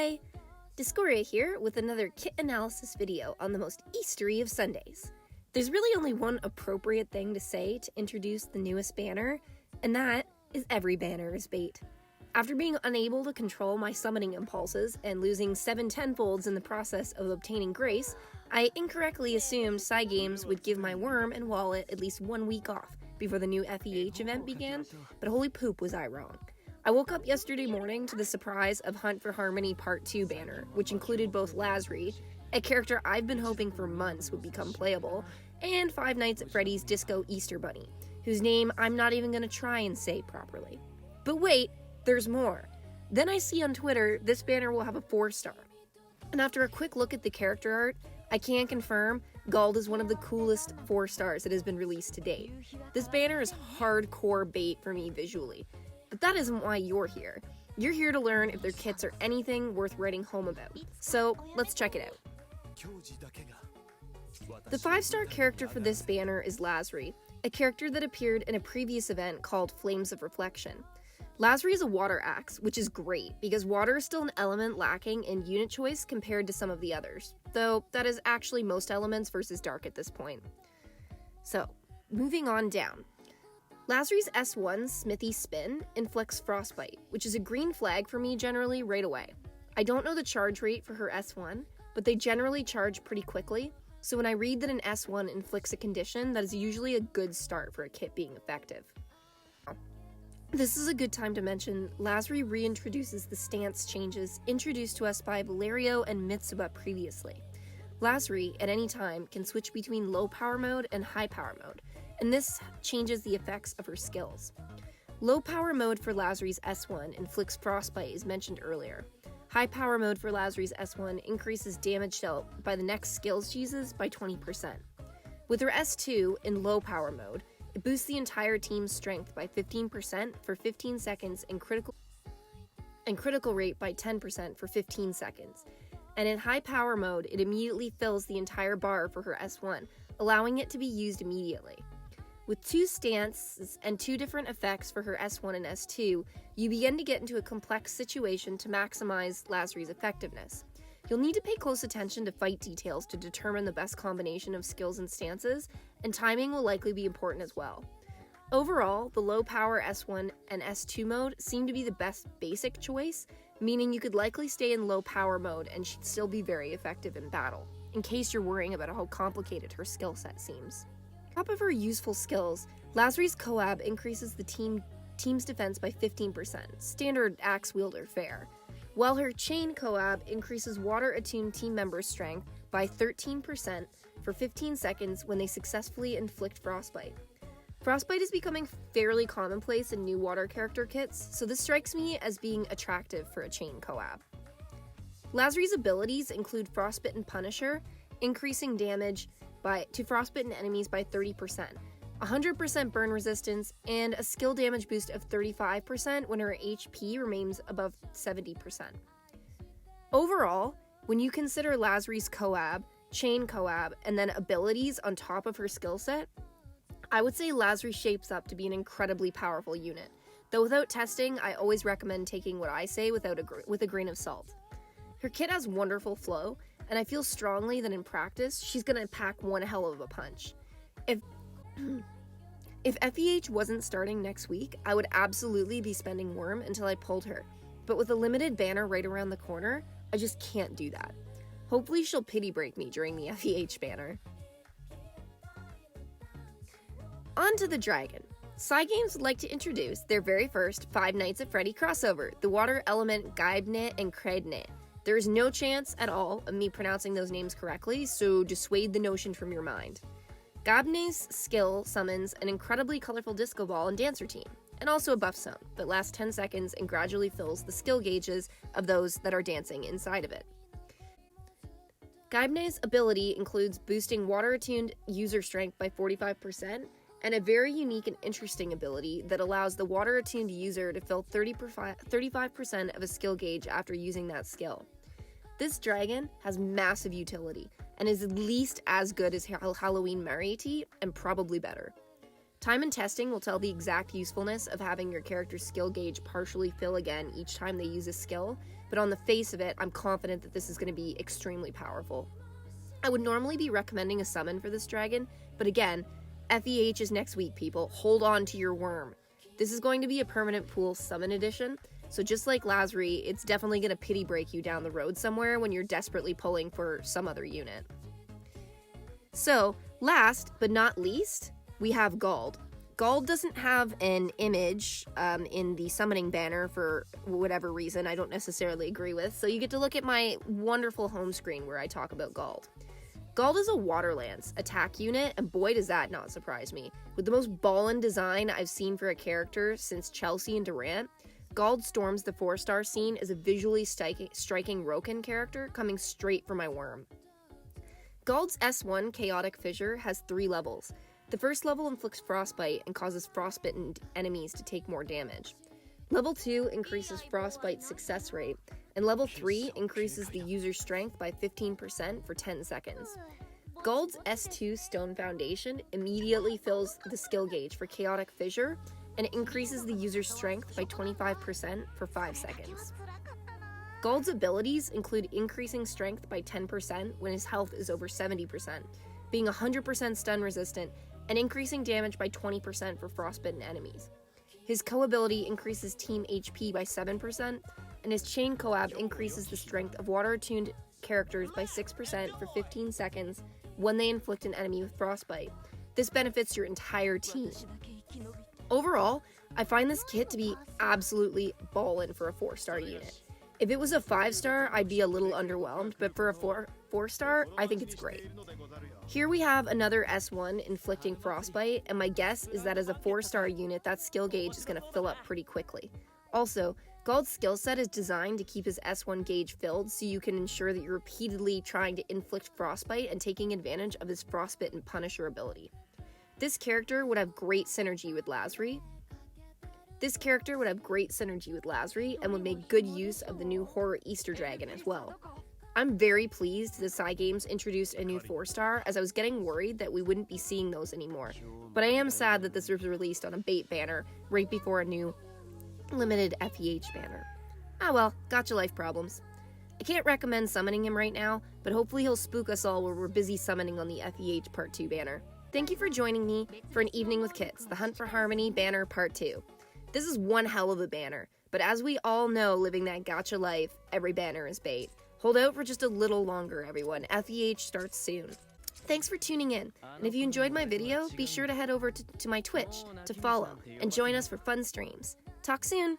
Hi! Discoria here with another kit analysis video on the most Eastery of Sundays. There's really only one appropriate thing to say to introduce the newest banner, and that is every banner is bait. After being unable to control my summoning impulses and losing 7 tenfolds in the process of obtaining grace, I incorrectly assumed Cygames would give my wyrm and wallet at least 1 week off before the new FEH event began, but holy poop was I wrong. I woke up yesterday morning to the surprise of Hunt for Harmony Part 2 banner, which included both Lazry, a character I've been hoping for months would become playable, and Five Nights at Freddy's Disco Easter Bunny, whose name I'm not even going to try and say properly. But wait, there's more. Then I see on Twitter this banner will have a 4-star. And after a quick look at the character art, I can confirm Gauld is one of the coolest 4 stars that has been released to date. This banner is hardcore bait for me visually. But that isn't why you're here. You're here to learn if their kits are anything worth writing home about. So, let's check it out. The 5-star character for this banner is Lazry, a character that appeared in a previous event called Flames of Reflection. Lazry is a water axe, which is great, because water is still an element lacking in unit choice compared to some of the others, though that is actually most elements versus dark at this point. So, moving on down. Lazry's S1 Smithy Spin inflicts Frostbite, which is a green flag for me generally right away. I don't know the charge rate for her S1, but they generally charge pretty quickly, so when I read that an S1 inflicts a condition, that is usually a good start for a kit being effective. This is a good time to mention Lazry reintroduces the stance changes introduced to us by Valerio and Mitsuba previously. Lazry, at any time, can switch between low power mode and high power mode, and this changes the effects of her skills. Low power mode for Lazry's S1 inflicts Frostbite as mentioned earlier. High power mode for Lazry's S1 increases damage dealt by the next skills cheeses by 20%. With her S2 in low power mode, it boosts the entire team's strength by 15% for 15 seconds and critical rate by 10% for 15 seconds. And in high power mode, it immediately fills the entire bar for her S1, allowing it to be used immediately. With 2 stances and 2 different effects for her S1 and S2, you begin to get into a complex situation to maximize Lazry's effectiveness. You'll need to pay close attention to fight details to determine the best combination of skills and stances, and timing will likely be important as well. Overall, the low power S1 and S2 mode seem to be the best basic choice, meaning you could likely stay in low power mode and she'd still be very effective in battle, in case you're worrying about how complicated her skill set seems. On top of her useful skills, Lazry's Coab increases the team's defense by 15%, standard axe wielder fare, while her Chain Coab increases water-attuned team members' strength by 13% for 15 seconds when they successfully inflict Frostbite. Frostbite is becoming fairly commonplace in new water character kits, so this strikes me as being attractive for a Chain Coab. Lazry's abilities include Frostbitten Punisher, increasing damage to frostbitten enemies by 30%, 100% burn resistance, and a skill damage boost of 35% when her HP remains above 70%. Overall, when you consider Lazry's Coab, Chain Coab, and then abilities on top of her skill set, I would say Lazry shapes up to be an incredibly powerful unit, though without testing, I always recommend taking what I say with a grain of salt. Her kit has wonderful flow, and I feel strongly that in practice, she's going to pack one hell of a punch. If FEH wasn't starting next week, I would absolutely be spending wyrm until I pulled her, but with a limited banner right around the corner, I just can't do that. Hopefully she'll pity break me during the FEH banner. On to the dragon. Cygames would like to introduce their very first Five Nights at Freddy crossover, the water element Gaibhne and Gaibhne. There is no chance at all of me pronouncing those names correctly, so dissuade the notion from your mind. Gaibhne's skill summons an incredibly colorful disco ball and dancer team, and also a buff zone that lasts 10 seconds and gradually fills the skill gauges of those that are dancing inside of it. Gaibhne's ability includes boosting water-attuned user strength by 45%, and a very unique and interesting ability that allows the water-attuned user to fill 35% of a skill gauge after using that skill. This dragon has massive utility, and is at least as good as Halloween Mariety, and probably better. Time and testing will tell the exact usefulness of having your character's skill gauge partially fill again each time they use a skill, but on the face of it, I'm confident that this is going to be extremely powerful. I would normally be recommending a summon for this dragon, but again, FEH is next week, people. Hold on to your wyrm. This is going to be a permanent pool summon edition, so just like Lazry, it's definitely going to pity break you down the road somewhere when you're desperately pulling for some other unit. So, last but not least, we have Gauld. Gauld doesn't have an image in the summoning banner for whatever reason I don't necessarily agree with, so you get to look at my wonderful home screen where I talk about Gauld. Gauld is a Waterlance attack unit, and boy does that not surprise me. With the most ballin' design I've seen for a character since Chelsea and Durant, Gauld storms the 4-star scene as a visually striking Roken character coming straight for my wyrm. Gauld's S1 Chaotic Fissure has 3 levels. The first level inflicts frostbite and causes frostbitten enemies to take more damage. Level 2 increases frostbite success rate, and level 3 increases the user's strength by 15% for 10 seconds. Gauld's S2 Stone Foundation immediately fills the skill gauge for Chaotic Fissure and increases the user's strength by 25% for 5 seconds. Gauld's abilities include increasing strength by 10% when his health is over 70%, being 100% stun resistant, and increasing damage by 20% for frostbitten enemies. His co-ability increases team HP by 7%, and his chain co-ab increases the strength of water-attuned characters by 6% for 15 seconds when they inflict an enemy with frostbite. This benefits your entire team. Overall, I find this kit to be absolutely ballin' for a 4-star unit. If it was a 5-star, I'd be a little underwhelmed, but for a 4-star, I think it's great. Here we have another S1 inflicting frostbite, and my guess is that as a 4-star unit, that skill gauge is going to fill up pretty quickly. Also, Gauld's skill set is designed to keep his S1 gauge filled so you can ensure that you're repeatedly trying to inflict frostbite and taking advantage of his frostbitten Punisher ability. This character would have great synergy with Lasry. And would make good use of the new Horror Easter Dragon as well. I'm very pleased that Cygames introduced a new 4-star, as I was getting worried that we wouldn't be seeing those anymore. But I am sad that this was released on a bait banner right before a new limited FEH banner. Ah well, gotcha life problems. I can't recommend summoning him right now, but hopefully he'll spook us all while we're busy summoning on the FEH Part 2 banner. Thank you for joining me for an evening with Kits, the Hunt for Harmony banner Part 2. This is one hell of a banner, but as we all know, living that gacha life, every banner is bait. Hold out for just a little longer, everyone. FEH starts soon. Thanks for tuning in, and if you enjoyed my video, be sure to head over to my Twitch to follow and join us for fun streams. Talk soon!